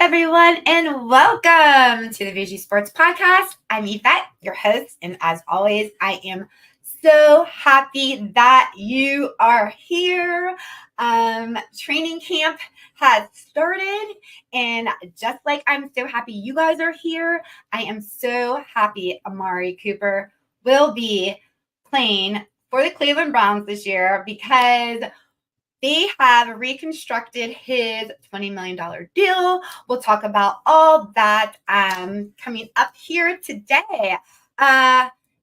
everyone, and welcome to the VG Sports Podcast. I'm Yvette, your host, and as always, I am so happy that you are here. Training camp has started, and just like I'm so happy you guys are here, I am so happy Amari Cooper will be playing for the Cleveland Browns this year because they have reconstructed his $20 million deal. We'll talk about all that coming up here today.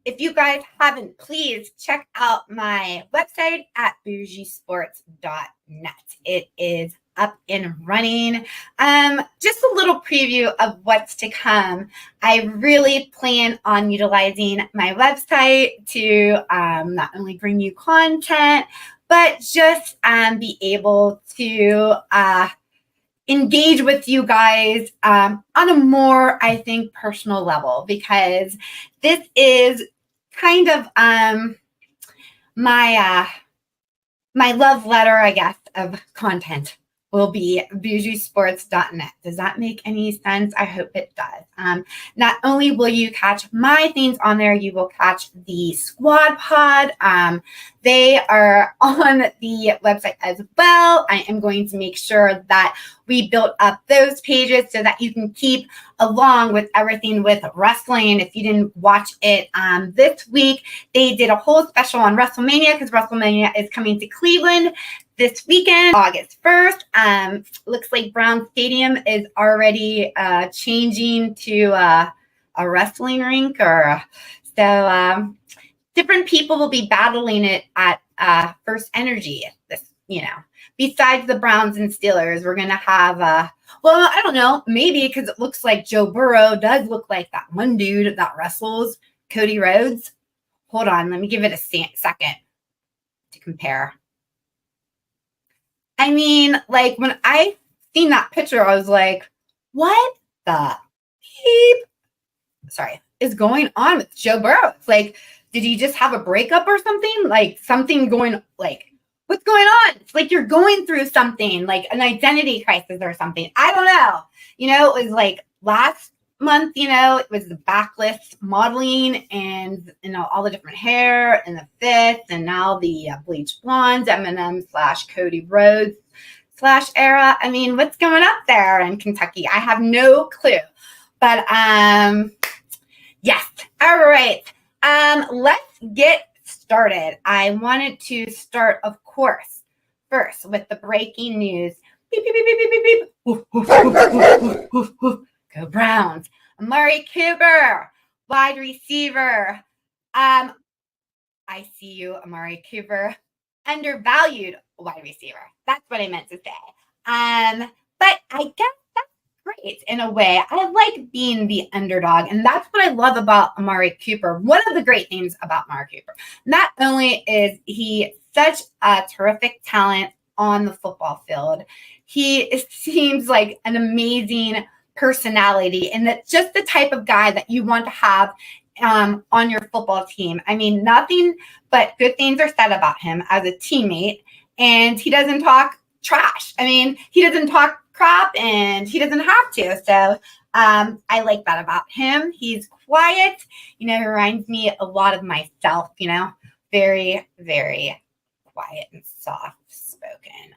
If you guys haven't, please check out my website at bougiesports.net. It is up and running. Just a little preview of what's to come. I really plan on utilizing my website to not only bring you content, but just be able to engage with you guys on a more, I think, personal level, because this is kind of my love letter, I guess, of content will be bougiesports.net. Does that make any sense? I hope it does. Not only will you catch my things on there, you will catch the squad pod. They are on the website as well. I am going to make sure that we build up those pages so that you can keep along with everything with wrestling. If you didn't watch it this week, they did a whole special on WrestleMania because WrestleMania is coming to Cleveland this weekend, August 1st. Looks like Brown Stadium is already changing to a wrestling rink, different people will be battling it at First Energy. Besides the Browns and Steelers, we're gonna have I don't know, maybe because it looks like Joe Burrow does look like that one dude that wrestles, Cody Rhodes. Hold on, let me give it a second to compare. I mean, like when I seen that picture, I was like, what the is going on with Joe Burrow? It's like, did he just have a breakup or something? Like something going, like, what's going on? It's like you're going through something, like an identity crisis or something. I don't know. It was like last month, it was the backless modeling and, all the different hair and the fits, and now the bleach blondes, Eminem / Cody Rhodes / era. I mean, what's going up there in Kentucky? I have no clue. But yes. All right. Let's get started. I wanted to start, of course, first with the breaking news. Beep, beep, beep, beep, beep, beep. Woof, woof, woof, woof, woof. Go Browns. Amari Cooper, wide receiver. I see you, Amari Cooper. Undervalued wide receiver. That's what I meant to say. But I guess that's great in a way. I like being the underdog, and that's what I love about Amari Cooper. One of the great things about Amari Cooper, not only is he such a terrific talent on the football field, he seems like an amazing personality, and that's just the type of guy that you want to have on your football team. I mean, nothing but good things are said about him as a teammate, and he doesn't talk trash. I mean, he doesn't talk crap, and he doesn't have to. So I like that about him. He's quiet. He reminds me a lot of myself, very, very quiet and soft spoken.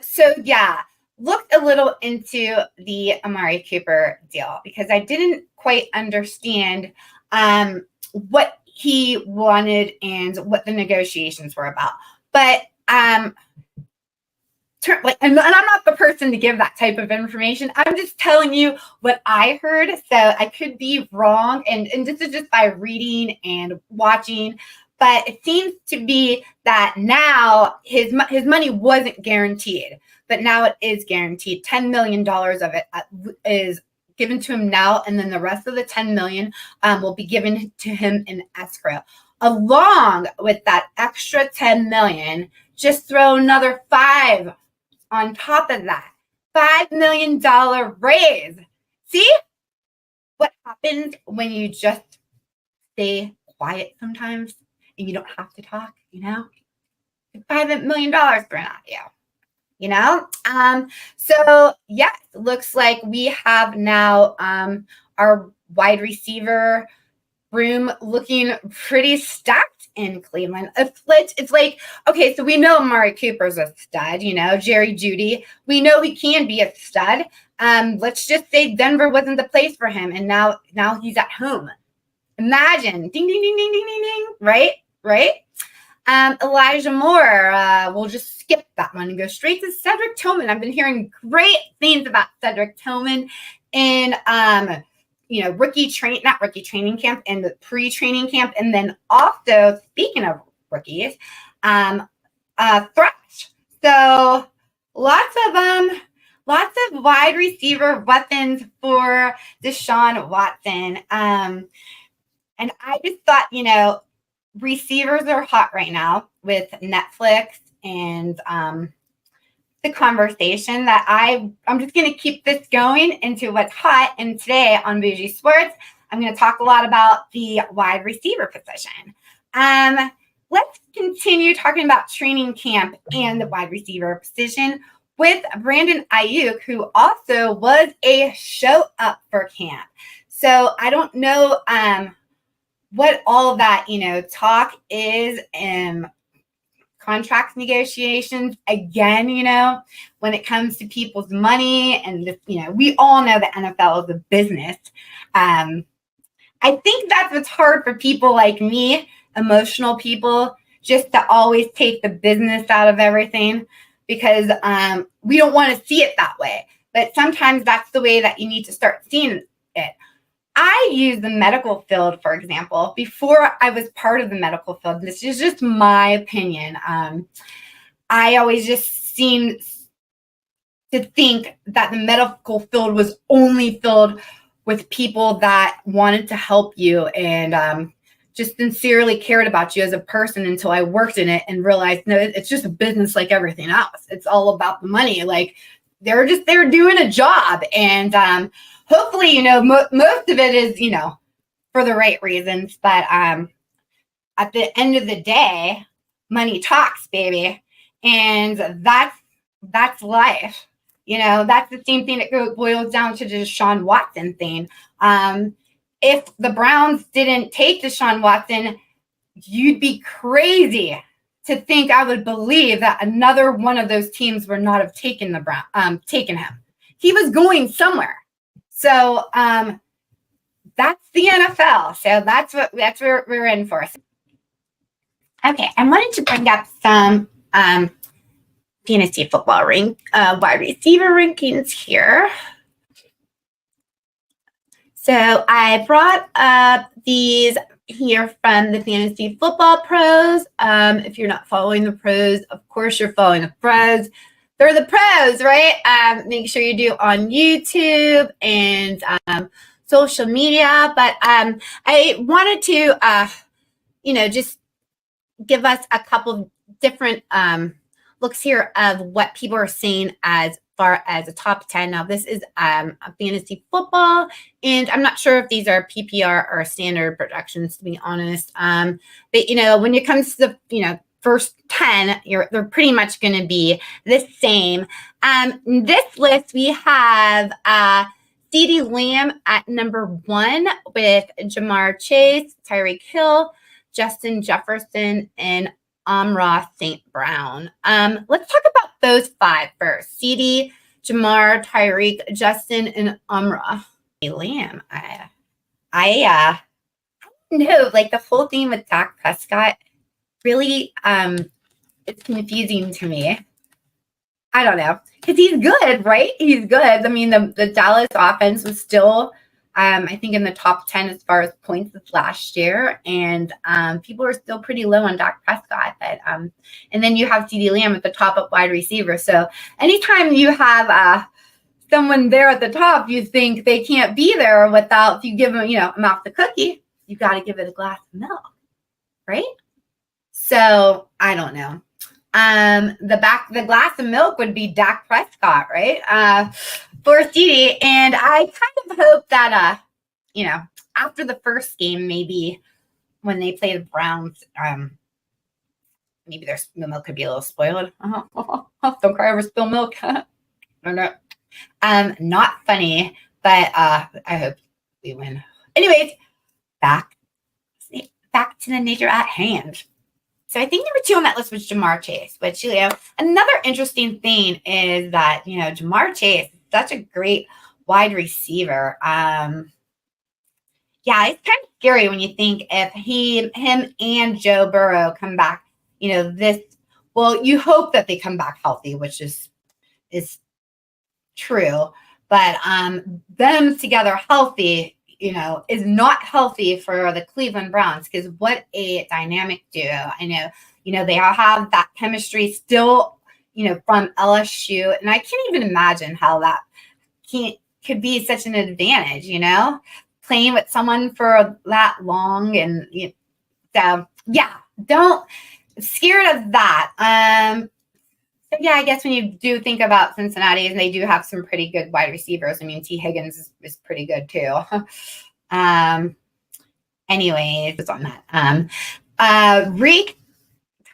So yeah, looked a little into the Amari Cooper deal because I didn't quite understand what he wanted and what the negotiations were about. But and I'm not the person to give that type of information. I'm just telling you what I heard. So I could be wrong. And this is just by reading and watching. But it seems to be that now his money wasn't guaranteed, but now it is guaranteed. $10 million of it is given to him now, and then the rest of the $10 million will be given to him in escrow. Along with that extra $10 million, just throw another $5 on top of that. $5 million raise. See what happens when you just stay quiet sometimes and you don't have to talk, $5 million thrown at you. you know? So yes, looks like we have now our wide receiver room looking pretty stacked in Cleveland. It's like, okay, so we know Amari Cooper's a stud, you know, Jerry Jeudy. We know he can be a stud. Let's just say Denver wasn't the place for him, and now he's at home. Imagine, ding, ding, ding, ding, ding, ding, ding, right? Right? Elijah Moore, we'll just skip that one and go straight to Cedric Tillman. I've been hearing great things about Cedric Tillman in, not rookie training camp and the pre-training camp. And then also, speaking of rookies, Thresh. So lots of wide receiver weapons for Deshaun Watson. And I just thought, receivers are hot right now with Netflix and the conversation that I'm just going to keep this going into what's hot. And today on Bougie Sports, I'm going to talk a lot about the wide receiver position. Let's continue talking about training camp and the wide receiver position with Brandon Ayuk, who also was a show up for camp. So I don't know what all that, talk is contract negotiations again, when it comes to people's money and, we all know the NFL is a business. I think that's what's hard for people like me, emotional people, just to always take the business out of everything because we don't want to see it that way. But sometimes that's the way that you need to start seeing it. I use the medical field, for example, before I was part of the medical field. This is just my opinion. I always just seemed to think that the medical field was only filled with people that wanted to help you and just sincerely cared about you as a person until I worked in it and realized, no, it's just a business like everything else. It's all about the money. Like they're doing a job. And hopefully, most of it is, for the right reasons. But at the end of the day, money talks, baby. And that's life. That's the same thing that boils down to the Deshaun Watson thing. If the Browns didn't take Deshaun Watson, you'd be crazy to think I would believe that another one of those teams would not have taken him. He was going somewhere. So that's the NFL. So that's what we're in for. Okay, I wanted to bring up some fantasy football wide receiver rankings here. So I brought up these here from the Fantasy Football Pros. If you're not following the pros, of course you're following the pros. They're the pros, right? Make sure you do on YouTube and social media. But I wanted to, just give us a couple different looks here of what people are saying as far as a top 10. Now, this is a fantasy football, and I'm not sure if these are PPR or standard projections, to be honest. But, when it comes to the, first 10, they're pretty much going to be the same. This list, we have CeeDee Lamb at number 1 with Jamar Chase, Tyreek Hill, Justin Jefferson, and Amari St. Brown. Let's talk about those 5 first. CeeDee, Jamar, Tyreek, Justin, and Amari. Lamb. I know, like the whole thing with Dak Prescott really it's confusing to me. I don't know, because he's good, right? He's good. I mean, the Dallas offense was still I think in the top 10 as far as points this last year, and people are still pretty low on Dak Prescott. But and then you have CeeDee Lamb at the top of wide receiver. So anytime you have someone there at the top, you think they can't be there without, if you give them, a mouth of cookie, you got to give it a glass of milk, right? So I don't know. The glass of milk would be Dak Prescott, right? For CeeDee. And I kind of hope that, after the first game, maybe when they play the Browns, maybe their milk could be a little spoiled. Don't cry over spilled milk. No. Not funny, but I hope we win. Anyways, back to the nature at hand. So I think number 2 on that list was Jamar Chase, which, another interesting thing is that, Jamar Chase is such a great wide receiver. Yeah, it's kind of scary when you think if him and Joe Burrow come back, you hope that they come back healthy, which is true. But them together healthy, is not healthy for the Cleveland Browns, because what a dynamic duo. I know, they all have that chemistry still, from LSU. And I can't even imagine how that could be such an advantage, playing with someone for that long. And so, yeah, don't scared of that. So yeah, I guess when you do think about Cincinnati, and they do have some pretty good wide receivers. I mean, T. Higgins is pretty good too. Anyways, it's on that.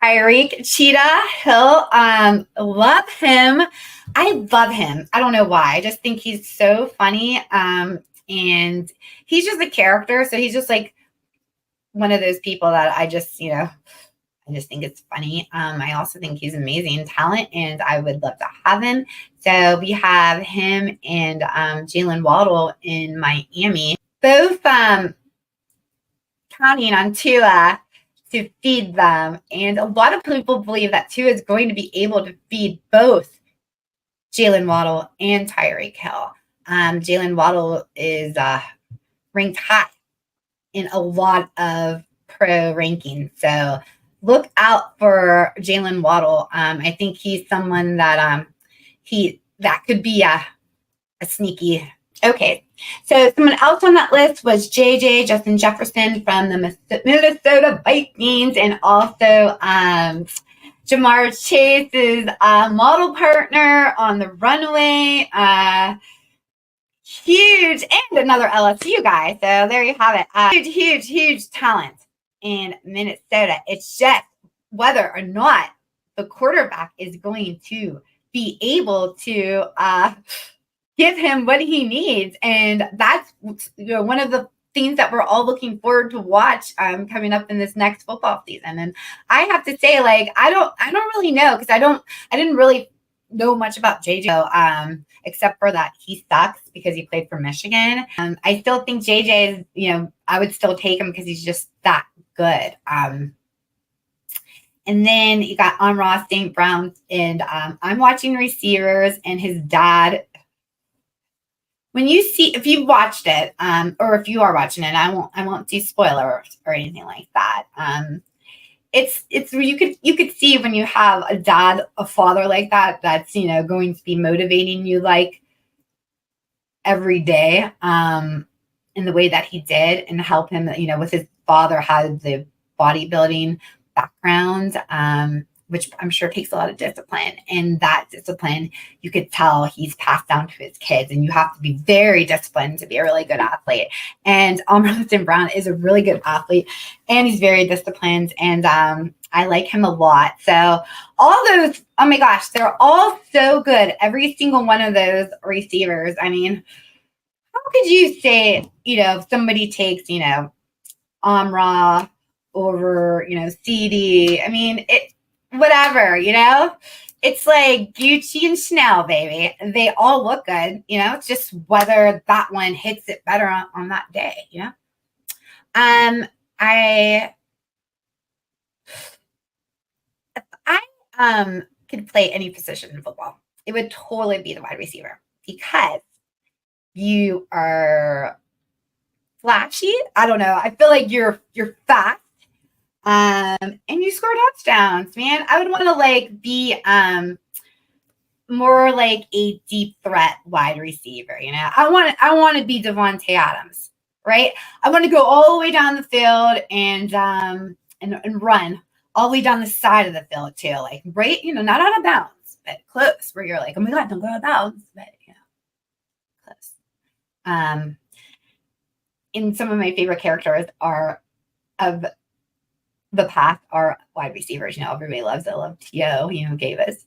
Tyreek Cheetah Hill. Love him. I love him. I don't know why. I just think he's so funny. And he's just a character. So he's just like one of those people that I just think it's funny. I also think he's amazing talent, and I would love to have him. So we have him and Jalen Waddle in Miami, both counting on Tua to feed them. And a lot of people believe that Tua is going to be able to feed both Jalen Waddle and Tyreek Hill. Jalen Waddle is ranked high in a lot of pro rankings. So look out for Jalen Waddle. I think he's someone that that could be a sneaky. Okay, so someone else on that list was Justin Jefferson from the Minnesota Vikings, and also Jamar Chase's model partner on the runway. Huge, and another LSU guy. So there you have it. Huge talent in Minnesota. It's just whether or not the quarterback is going to be able to give him what he needs. And that's one of the things that we're all looking forward to watch coming up in this next football season. And I have to say, I don't really know, because I didn't really know much about JJ, except for that he sucks because he played for Michigan. I still think JJ is, I would still take him because he's just that good. And then you got Amari St. Brown, and I'm watching receivers, and his dad. When you see, if you watched it, or if you are watching it, I won't do spoilers or anything like that. It's you could see when you have a father like that, that's going to be motivating you every day, in the way that he did, and help him. With his father had the bodybuilding background, which I'm sure takes a lot of discipline. And that discipline, you could tell he's passed down to his kids, and you have to be very disciplined to be a really good athlete. And Amari St. Brown is a really good athlete, and he's very disciplined, and I like him a lot. So all those, oh my gosh, they're all so good. Every single one of those receivers. I mean, how could you say, if somebody takes, Amra over, CD? I mean, whatever, it's like Gucci and Chanel, baby. They all look good, it's just whether that one hits it better on that day, If I could play any position in football, it would totally be the wide receiver, because you are flashy. I don't know. I feel like you're fast. And you score touchdowns, man. I would want to be more like a deep threat wide receiver. I want to be Devontae Adams, right? I want to go all the way down the field and run all the way down the side of the field too, right, not out of bounds, but close, where you're like, oh my God, don't go out of bounds, but close. And some of my favorite characters are of the path are wide receivers. Everybody loves it. I love T.O., gave us.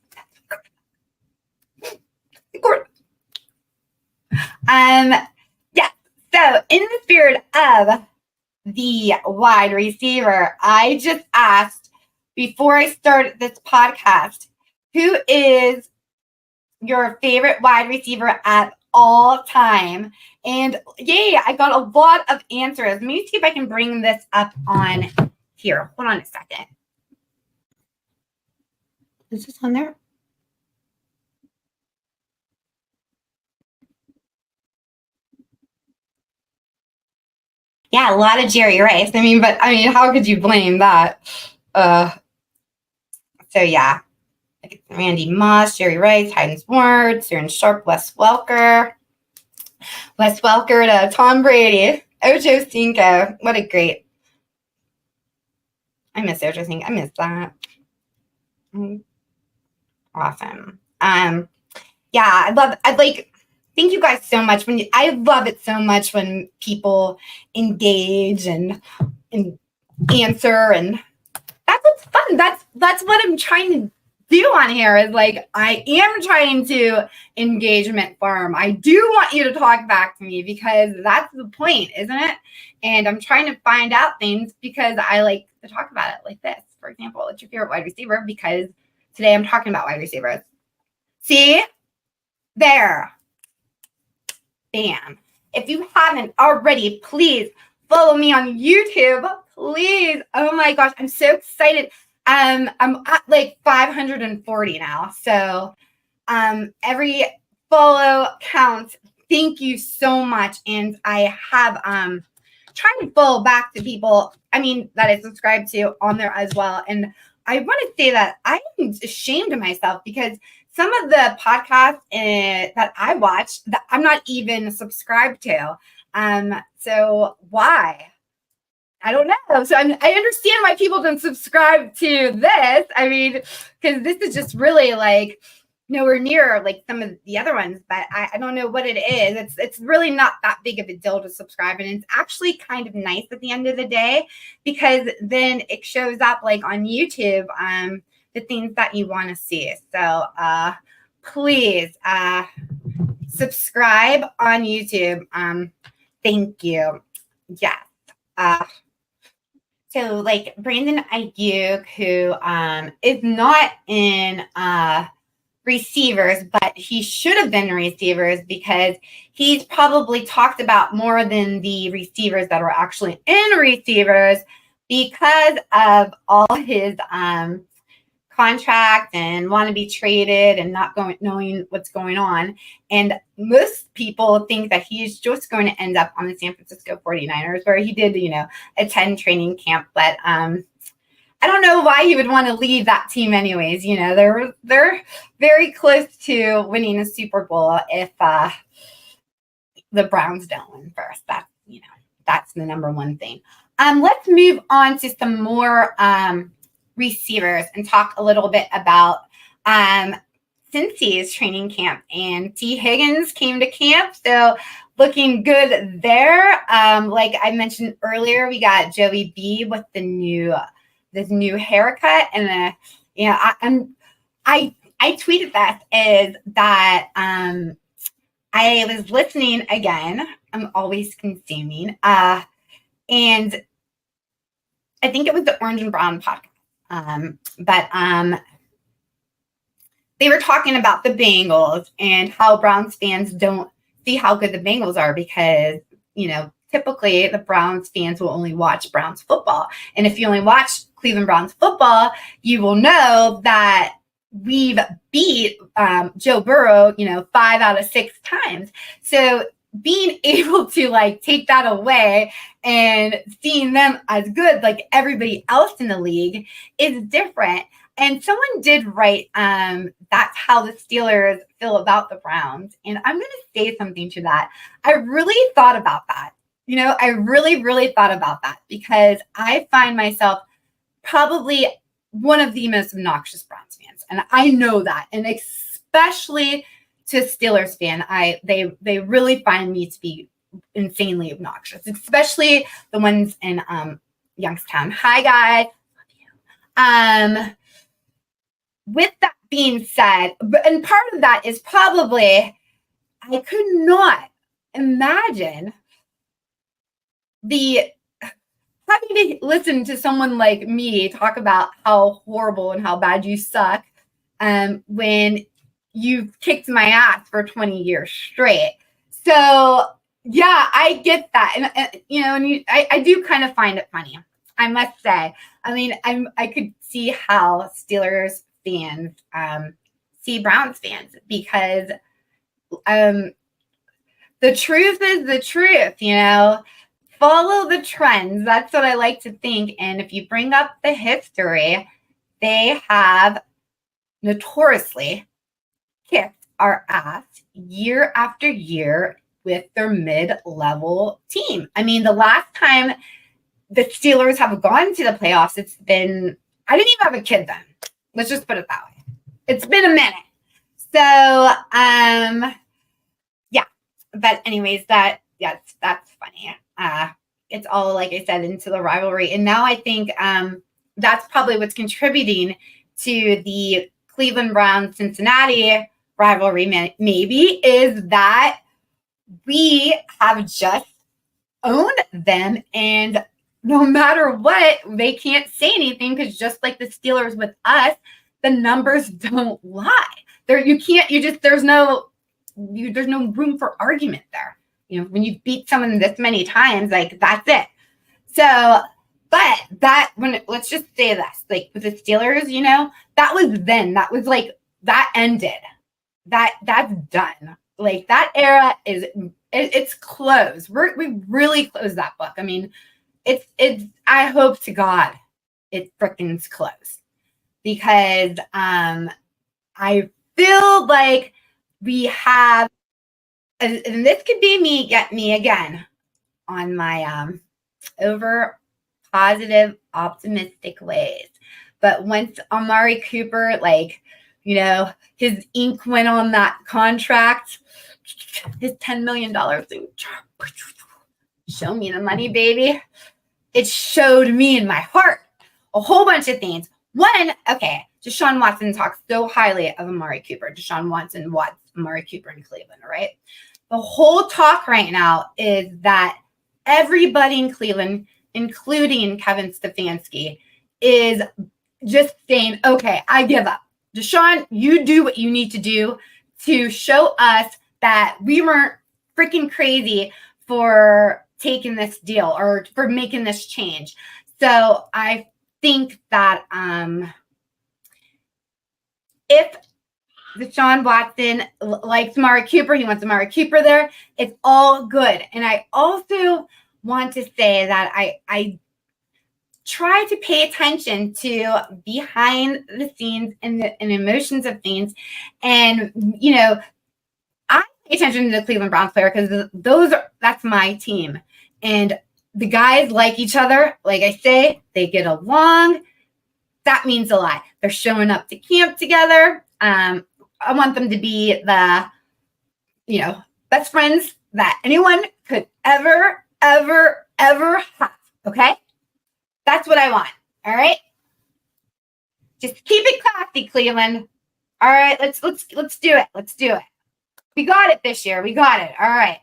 Yeah. So in the spirit of the wide receiver, I just asked before I started this podcast, who is your favorite wide receiver at all time? And yay, I got a lot of answers. Let me see if I can bring this up on here. Hold on a second. Is this on there? Yeah, a lot of Jerry Rice. How could you blame that? So yeah. Randy Moss, Jerry Rice, Hines Ward, Darren Sharp, Wes Welker to Tom Brady, Ocho Cinco. What a great. I miss Ocho Cinco. I miss that. Awesome. Yeah, thank you guys so much. I love it so much when people engage and answer, and that's what's fun. That's what I'm trying to do on here is I am trying to engagement farm. I do want you to talk back to me because that's the point, isn't it? And I'm trying to find out things because I like to talk about it like this. For example, what's your favorite wide receiver? Because today I'm talking about wide receivers. See? There. Bam. If you haven't already, please follow me on YouTube. Please. Oh my gosh, I'm so excited. I'm at 540 now. So every follow counts. Thank you so much. And I have tried to follow back to people, that I subscribe to on there as well. And I want to say that I am ashamed of myself because some of the podcasts that I watch that I'm not even subscribed to. So why? I don't know. So I understand why people don't subscribe to this. Because this is just really nowhere near some of the other ones, but I don't know what it is. It's really not that big of a deal to subscribe. And it's actually kind of nice at the end of the day because then it shows up on YouTube, the things that you want to see. So please subscribe on YouTube. Thank you. Yes. So Brandon Ayuk, who is not in receivers, but he should have been receivers because he's probably talked about more than the receivers that are actually in receivers because of all his contract and want to be traded and not knowing what's going on. And most people think that he's just going to end up on the San Francisco 49ers, where he did, attend training camp. But I don't know why he would want to leave that team anyways. They're very close to winning a Super Bowl if the Browns don't win first. That's the number one thing. Let's move on to some more receivers and talk a little bit about Cincy's training camp. And T. Higgins came to camp, so looking good there. Like I mentioned earlier, we got Joey B with this new haircut, and I tweeted that is that I was listening again. I'm always consuming, and I think it was the Orange and Brown podcast. But they were talking about the Bengals and how Browns fans don't see how good the Bengals are because, typically the Browns fans will only watch Browns football. And if you only watch Cleveland Browns football, you will know that we've beat Joe Burrow, 5 out of 6 times. So being able to take that away and seeing them as good like everybody else in the league is different. And someone did write that's how the Steelers feel about the Browns. And I'm going to say something to that. I really thought about that. I really, really thought about that because I find myself probably one of the most obnoxious Browns fans. And I know that. And especially to Steelers fan, they really find me to be insanely obnoxious, especially the ones in Youngstown. Hi, guys. With that being said, and part of that is probably I could not imagine the having to listen to someone like me talk about how horrible and how bad you suck when you've kicked my ass for 20 years straight. So yeah, I get that. And I do kind of find it funny, I must say. I mean, I could see how Steelers fans see Browns fans, because the truth is the truth, follow the trends. That's what I like to think. And if you bring up the history, they have notoriously kicked our ass year after year with their mid-level team. I mean, the last time the Steelers have gone to the playoffs, it's been, I didn't even have a kid then. Let's just put it that way. It's been a minute. So, yeah. But anyways, that's funny. It's all, like I said, into the rivalry. And now I think that's probably what's contributing to the Cleveland Browns Cincinnati rivalry, maybe, is that we have just owned them, and no matter what, they can't say anything, because just like the Steelers with us, the numbers don't lie. There's no room for argument there. When you beat someone this many times, like, that's it. So, but let's just say this, like with the Steelers, that was then. That was like, that ended. That's done. Like, that era it's closed. We really closed that book. I mean, it's I hope to God it frickin's closed, because I feel like we have, and this could be me again on my over positive, optimistic ways. But once Amari Cooper, his ink went on that contract, his $10 million, show me the money, baby. It showed me in my heart a whole bunch of things. One, okay, Deshaun Watson talks so highly of Amari Cooper. Deshaun Watson wants Amari Cooper in Cleveland, right? The whole talk right now is that everybody in Cleveland, including Kevin Stefanski, is just saying, okay, I give up. Deshaun, you do what you need to do to show us that we weren't freaking crazy for taking this deal or for making this change. So I think that if Deshaun Watson likes Amari Cooper, he wants Amari Cooper there, it's all good. And I also want to say that I try to pay attention to behind the scenes and the emotions of things. And, I pay attention to the Cleveland Browns player, because that's my team. And the guys like each other. Like I say, they get along. That means a lot. They're showing up to camp together. I want them to be the, best friends that anyone could ever have. Okay? That's what I want. All right? Just keep it classy, Cleveland. All right, let's do it. Let's do it. We got it this year. We got it. All right.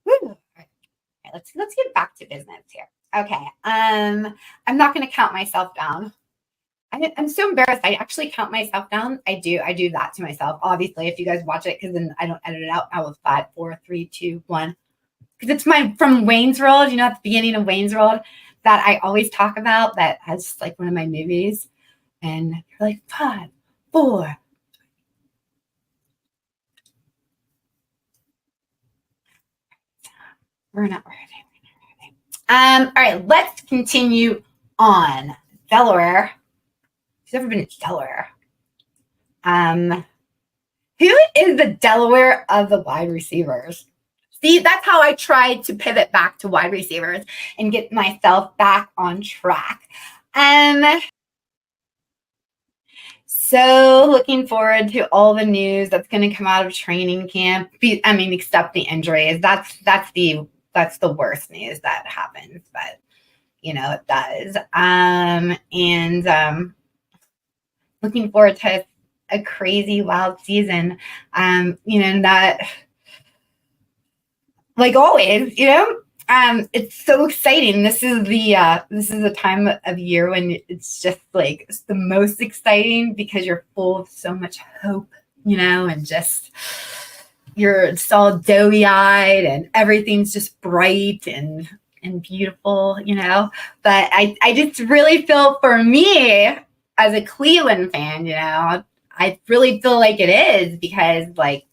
Woo. All right. Let's get back to business here. Okay. I'm not going to count myself down. I'm so embarrassed. I actually count myself down. I do that to myself. Obviously, if you guys watch it, because then I don't edit it out. I was 5, 4, 3, 2, 1. Because it's from Wayne's World. At the beginning of Wayne's World, that I always talk about. That as like one of my movies, and you're like 5, 4. We're not ready. All right, let's continue on. Delaware. Who's ever been to Delaware? Who is the Delaware of the wide receivers? See, that's how I tried to pivot back to wide receivers and get myself back on track. So looking forward to all the news that's going to come out of training camp. Except the injuries. That's the worst news that happens, but it does. looking forward to a crazy wild season. Not like always, it's so exciting. This is the time of year when it's just like it's the most exciting because you're full of so much hope, and just you're all doughy eyed and everything's just bright and beautiful, But I just really feel for me as a Cleveland fan, I really feel like it is because like,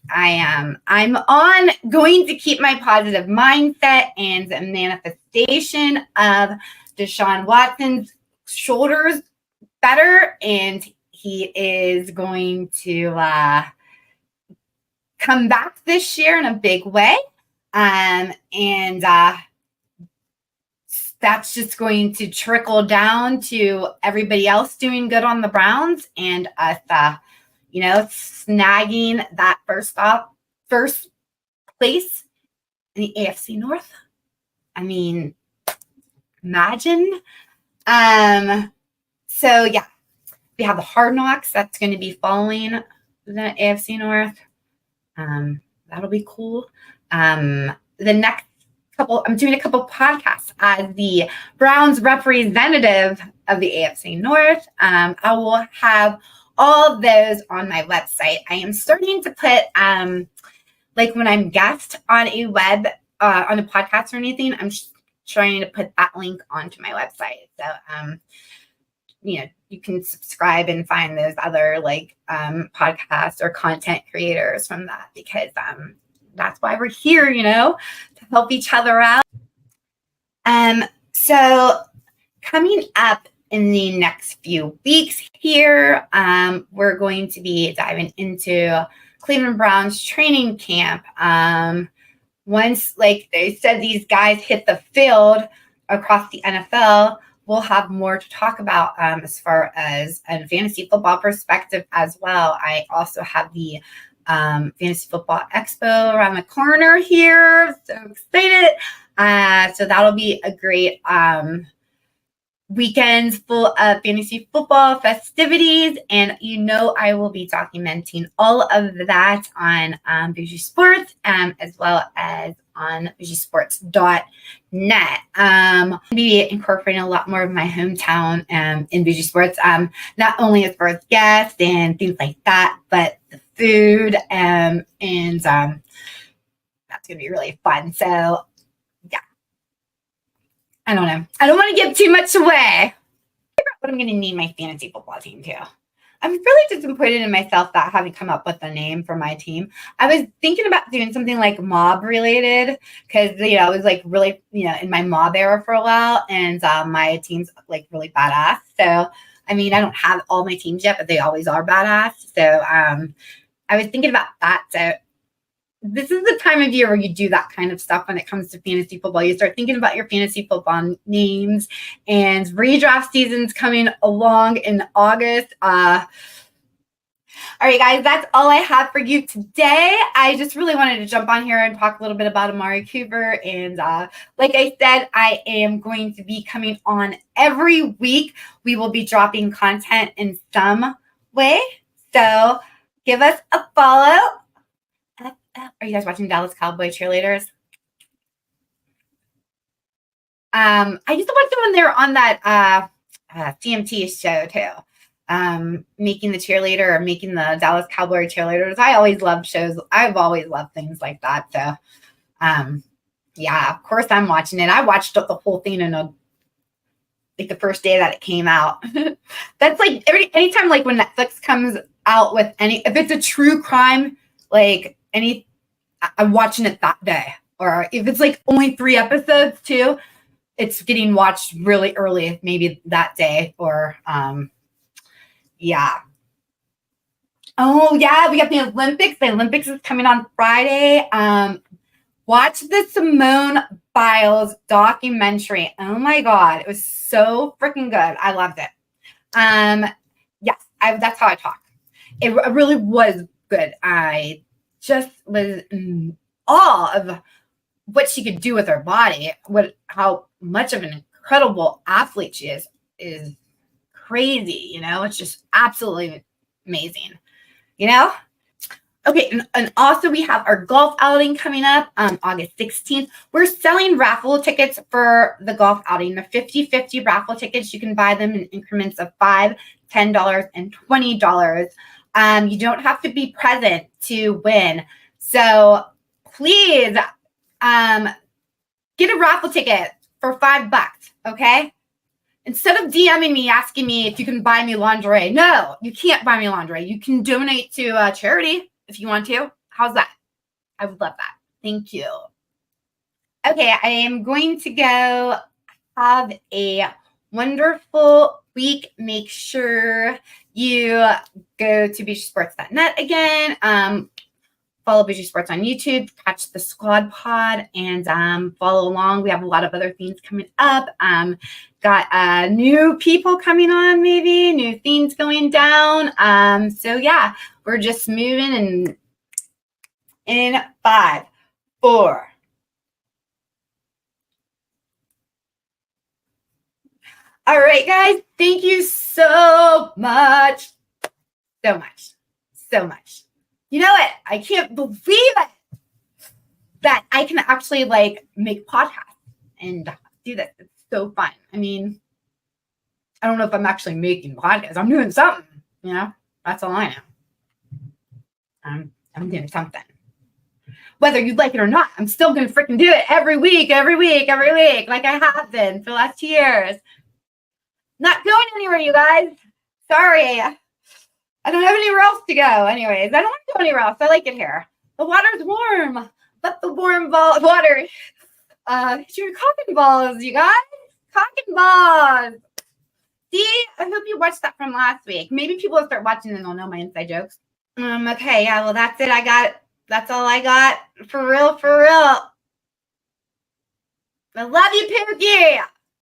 I'm on going to keep my positive mindset and the manifestation of Deshaun Watson's shoulders better, and he is going to come back this year in a big way. And that's just going to trickle down to everybody else doing good on the Browns and us, snagging that first place in the AFC North. I mean, imagine. So yeah, we have the Hard Knocks that's going to be following the AFC North. That'll be cool. The next I'm doing a couple podcasts as the Browns representative of the AFC North. I will have all of those on my website. I am starting to put, like when I'm guest on a on a podcast or anything, I'm just trying to put that link onto my website. So, you can subscribe and find those other podcasts or content creators from that because that's why we're here, to help each other out. So coming up in the next few weeks here, we're going to be diving into Cleveland Browns training camp. Once, like they said, these guys hit the field across the NFL, we'll have more to talk about as far as a fantasy football perspective as well. I also have the Fantasy Football Expo around the corner here. So excited. So that'll be a great weekends full of fantasy football festivities. And I will be documenting all of that on Bougie Sports as well as on bougiesports.net. I'll be incorporating a lot more of my hometown in Bougie Sports, not only as far as guests and things like that, but the food and that's going to be really fun. So yeah, I don't know. I don't want to give too much away. What I'm going to name my fantasy football team too. I'm really disappointed in myself that I haven't come up with a name for my team. I was thinking about doing something like mob related because, I was like really, in my mob era for a while and my team's like really badass. So, I mean, I don't have all my teams yet, but they always are badass. So, I was thinking about that. So this is the time of year where you do that kind of stuff when it comes to fantasy football. You start thinking about your fantasy football names, and redraft season's coming along in August. All right, guys, that's all I have for you today. I just really wanted to jump on here and talk a little bit about Amari Cooper. And like I said, I am going to be coming on every week. We will be dropping content in some way. So give us a follow. Are you guys watching Dallas Cowboy cheerleaders? I used to watch them when they were on that CMT show too. Making the cheerleader or making the Dallas Cowboy cheerleaders. I always loved shows. I've always loved things like that. So, yeah, of course I'm watching it. I watched the whole thing in the first day that it came out. That's like anytime like when Netflix comes out with if it's a true crime, I'm watching it that day. Or if it's like only 3 episodes too, it's getting watched really early, maybe that day. Or yeah. Oh yeah, we got the Olympics. The Olympics is coming on Friday. Watch the Simone Biles documentary. Oh my God, it was so freaking good. I loved it. Yes, that's how I talk. It really was good. I just was in awe of what she could do with her body, how much of an incredible athlete she is crazy, you know? It's just absolutely amazing, you know? Okay, and also we have our golf outing coming up August 16th. We're selling raffle tickets for the golf outing. The 50-50 raffle tickets, you can buy them in increments of $5, $10, and $20. You don't have to be present to win. So please get a raffle ticket for $5, okay? Instead of DMing me asking me if you can buy me lingerie. No, you can't buy me lingerie. You can donate to charity if you want to. How's that? I would love that. Thank you. Okay, I am going to go have a wonderful week. Make sure you go to beachysports.net again. Follow Bougie Sports on YouTube, catch the Squad Pod, and follow along. We have a lot of other things coming up. Got new people coming on, maybe new things going down. So yeah, we're just moving and in 5, 4. All right, guys, thank you so much. So much. So much. You know what? I can't believe it that I can actually like make podcasts and do this. It's so fun. I mean, I don't know if I'm actually making podcasts. I'm doing something, you know? That's all I know. I'm doing something. Whether you like it or not, I'm still going to freaking do it every week, like I have been for the last 2 years. Not going anywhere, you guys. Sorry. I don't have anywhere else to go. Anyways, I don't want to go anywhere else. I like it here. The water's warm. Let the warm water hit your cotton balls, you guys. Cotton balls. See, I hope you watched that from last week. Maybe people will start watching and they'll know my inside jokes. Okay, yeah, well, that's it. That's all I got. For real, for real. I love you, Pookie.